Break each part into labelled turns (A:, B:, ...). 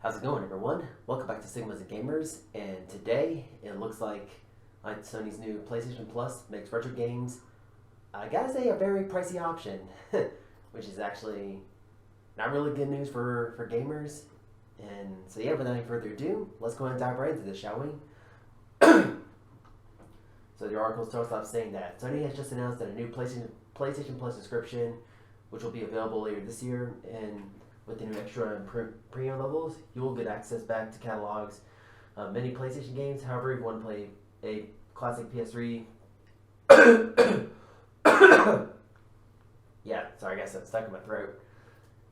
A: How's it going, everyone? Welcome back to Sigmas and Gamers, and today it looks like Sony's new PlayStation Plus makes retro games, I gotta say, a very pricey option, which is actually not really good news for gamers. And so yeah, without any further ado, let's go ahead and dive right into this, shall we? So the article starts off saying that Sony has just announced that a new PlayStation Plus subscription, which will be available later this year, and with the new extra and premium levels, you will get access back to catalogs of many PlayStation games. However, if you want to play a classic PS3, yeah, sorry, I guess I'm stuck in my throat.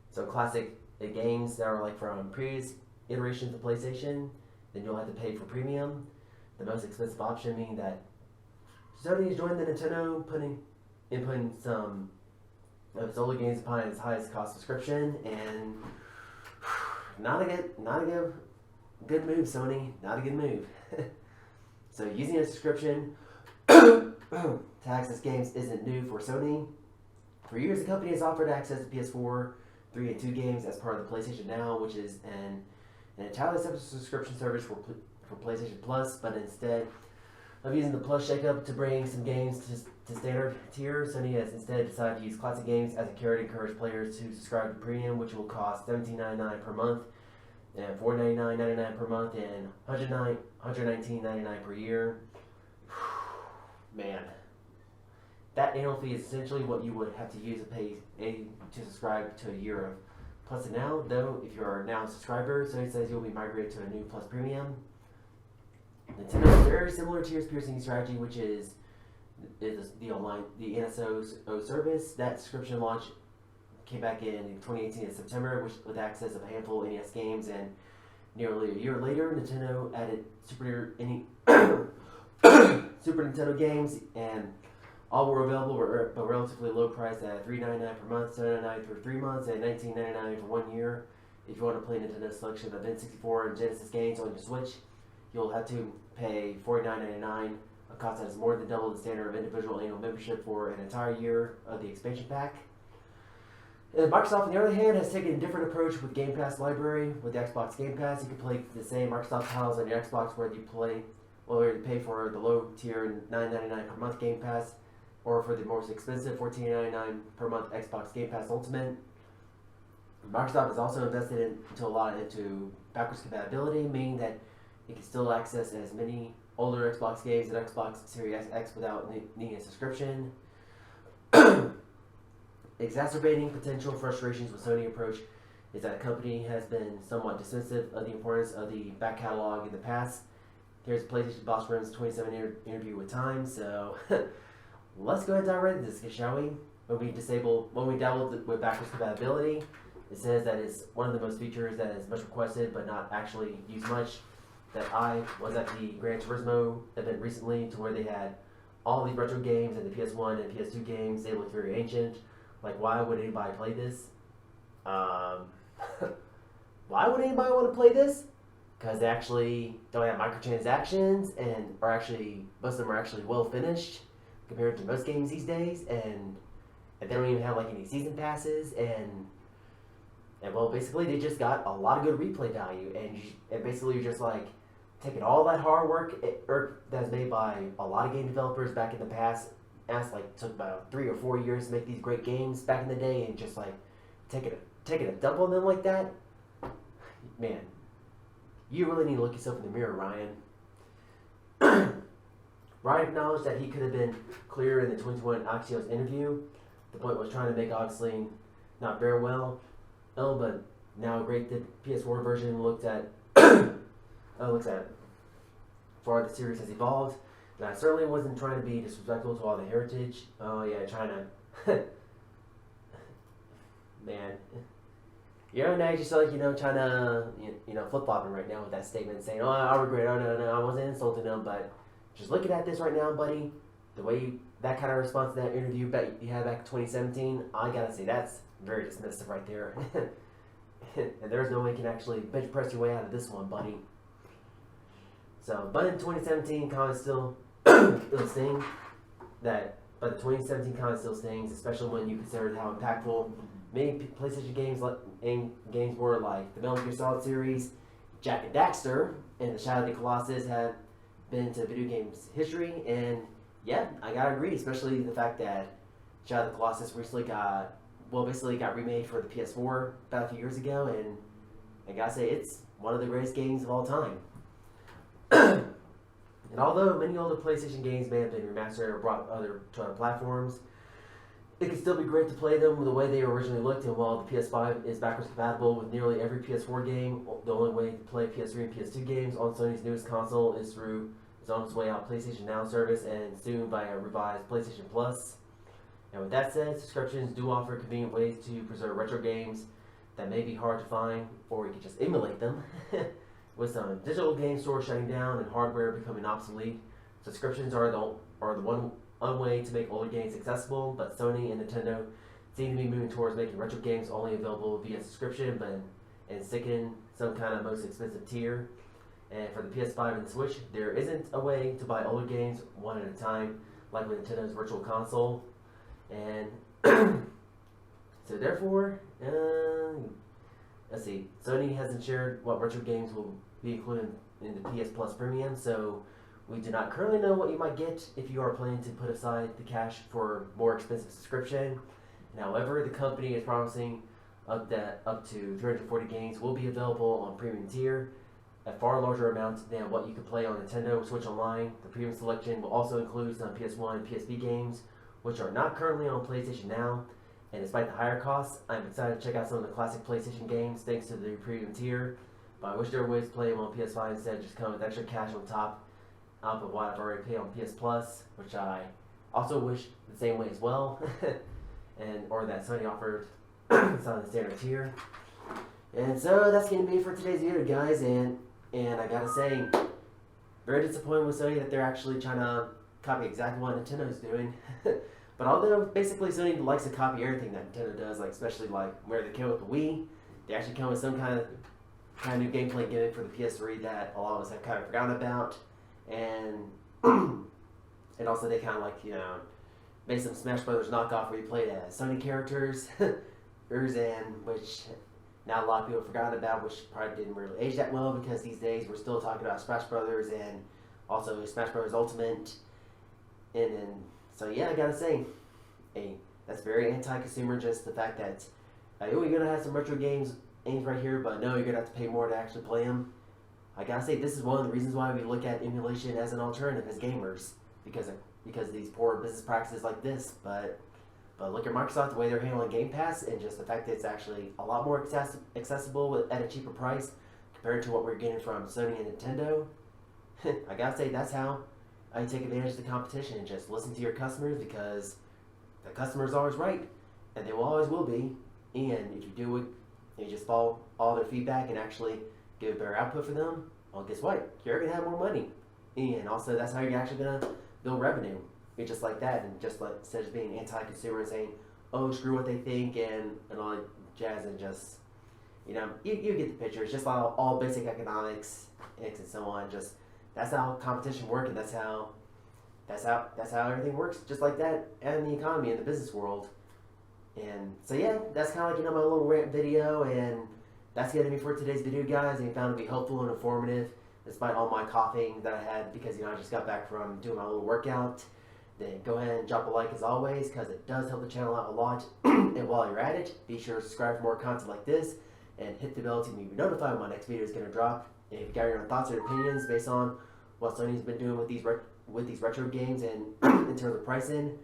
A: So classic games that are like from previous iterations of PlayStation, then you'll have to pay for premium. The most expensive option meaning that Sony has joined the Nintendo putting some of its older games upon its highest cost subscription, and not a good move, Sony. Not a good move. So using a subscription to access games isn't new for Sony. For years, the company has offered access to PS4, 3, and 2 games as part of the PlayStation Now, which is an entirely separate subscription service for PlayStation Plus, but instead of using the Plus shakeup to bring some games to standard tier, Sony has instead decided to use classic games as a carrot to encourage players to subscribe to premium, which will cost $17.99 per month, and $499.99 per month, and $119.99 per year. Man, that annual fee is essentially what you would have to use to subscribe to a year of Plus and Now. Though, if you are now a subscriber, Sony says you'll be migrated to a new Plus Premium. Nintendo is very similar to your piercing strategy, which is the NSO service. That subscription launch came back in 2018 in September, with access of a handful of NES games, and nearly a year later, Nintendo added Super Nintendo games, and all were available but relatively low priced at $3.99 per month, $7.99 for 3 months, and $19.99 for 1 year. If you want to play Nintendo's selection of N64 and Genesis games on your Switch, you'll have to pay $49.99, a cost that is more than double the standard of individual annual membership for an entire year of the expansion pack. And Microsoft, on the other hand, has taken a different approach with Game Pass library. With the Xbox Game Pass, you can play the same Microsoft titles on your Xbox, whether you pay for the low tier $9.99 per month Game Pass, or for the most expensive $14.99 per month Xbox Game Pass Ultimate. Microsoft has also invested into backwards compatibility, meaning that you can still access as many older Xbox games and Xbox Series X without needing a subscription. Exacerbating potential frustrations with Sony approach is that the company has been somewhat dismissive of the importance of the back catalog in the past. Here's PlayStation boss Rim's 27 interview with Time. So let's go ahead and dive right into this, shall we? When we dabble with backwards compatibility, it says that it's one of the most features that is much requested but not actually used much. That I was at the Gran Turismo event recently, to where they had all these retro games and the PS1 and PS2 games. They look very ancient. Like, why would anybody play this? Why would anybody want to play this? Because they actually don't have microtransactions, and most of them are actually well finished compared to most games these days, and they don't even have like any season passes, and well, basically they just got a lot of good replay value, and basically you're just like taking all that hard work that's made by a lot of game developers back in the past. Took about 3 or 4 years to make these great games back in the day, and just like taking a dump on them like that. Man, you really need to look yourself in the mirror, Ryan. Ryan acknowledged that he could have been clearer in the 2021 Axios interview. The point was trying to make obviously not very well, but now great the PS4 version looks at far the series has evolved. And I certainly wasn't trying to be disrespectful to all the heritage. Oh yeah, China. Man. Now just like, China, flip-flopping right now with that statement, saying, oh, I regret it. Oh, no, I wasn't insulting them, but just looking at this right now, buddy, the way that kind of response to that interview you had back in 2017, I gotta say, that's very dismissive right there. And there's no way you can actually bench press your way out of this one, buddy. So, but in 2017, comments still sting. But the 2017 comment still stings, especially when you consider how impactful many PlayStation games were, like the Metal Gear Solid series, Jack and Daxter and the Shadow of the Colossus have been to video games history, and yeah, I gotta agree, especially the fact that Shadow of the Colossus recently basically got remade for the PS4 about a few years ago, and I gotta say, it's one of the greatest games of all time. And although many older PlayStation games may have been remastered or brought to other platforms, it can still be great to play them the way they originally looked, and while the PS5 is backwards compatible with nearly every PS4 game, the only way to play PS3 and PS2 games on Sony's newest console is through its on its way out PlayStation Now service and soon by a revised PlayStation Plus. And with that said, subscriptions do offer convenient ways to preserve retro games that may be hard to find, or you can just emulate them. With some digital game stores shutting down and hardware becoming obsolete, subscriptions are the one way to make older games accessible, but Sony and Nintendo seem to be moving towards making retro games only available via subscription, and sticking some kind of most expensive tier. And for the PS5 and the Switch, there isn't a way to buy older games one at a time, like with Nintendo's Virtual Console. And so therefore, let's see, Sony hasn't shared what retro games will be included in the PS Plus Premium, so we do not currently know what you might get if you are planning to put aside the cash for more expensive subscription. However, the company is promising up to 340 games will be available on Premium tier, a far larger amount than what you could play on Nintendo Switch Online. The Premium selection will also include some PS1 and PSP games, which are not currently on PlayStation Now. And despite the higher costs, I'm excited to check out some of the classic PlayStation games thanks to the Premium tier. But I wish there were ways to play them on PS5 instead of just come with extra cash on top of what I've already paid on PS Plus, which I also wish the same way as well, or that Sony offered some of the standard tier. And so that's going to be it for today's video, guys. And I gotta say, very disappointed with Sony that they're actually trying to copy exactly what Nintendo's doing. But although basically Sony likes to copy everything that Nintendo does, like especially like where they came with the Wii, they actually come with some kind of new gameplay gimmick for the PS3 that a lot of us have kind of forgotten about, and and also they kind of like made some Smash Brothers knockoff where you played as Sony characters, and which now a lot of people have forgotten about, which probably didn't really age that well because these days we're still talking about Smash Brothers and also Smash Brothers Ultimate, and then. So yeah, I gotta say, hey, that's very anti-consumer. Just the fact that you're gonna have some retro games aimed right here, but no, you're gonna have to pay more to actually play them. I gotta say, this is one of the reasons why we look at emulation as an alternative as gamers, because of these poor business practices like this. But look at Microsoft, the way they're handling Game Pass, and just the fact that it's actually a lot more accessible at a cheaper price compared to what we're getting from Sony and Nintendo. I gotta say, that's how I take advantage of the competition and just listen to your customers, because the customer is always right, and they always will be. And if you do it, you just follow all their feedback and actually give a better output for them, well, guess what? You're going to have more money. And also, that's how you're actually going to build revenue. It's just like that, and just like instead of being anti-consumer and saying, oh, screw what they think and all that jazz, and just, you get the picture. It's just all basic economics and so on. Just that's how competition works, and that's how everything works, just like that, and the economy and the business world. And so yeah, that's kind of like my little rant video, and that's gonna be for today's video, guys. And I found it to be helpful and informative, despite all my coughing that I had, because I just got back from doing my little workout. Then go ahead and drop a like as always, because it does help the channel out a lot. And while you're at it, be sure to subscribe for more content like this, and hit the bell to be notified when my next video is gonna drop. And if you got your own thoughts or opinions based on what Sony's been doing with these retro games and in terms of pricing,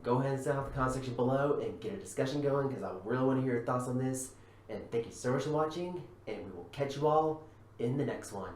A: go ahead and send out the comment section below and get a discussion going, because I really want to hear your thoughts on this. And thank you so much for watching, and we will catch you all in the next one.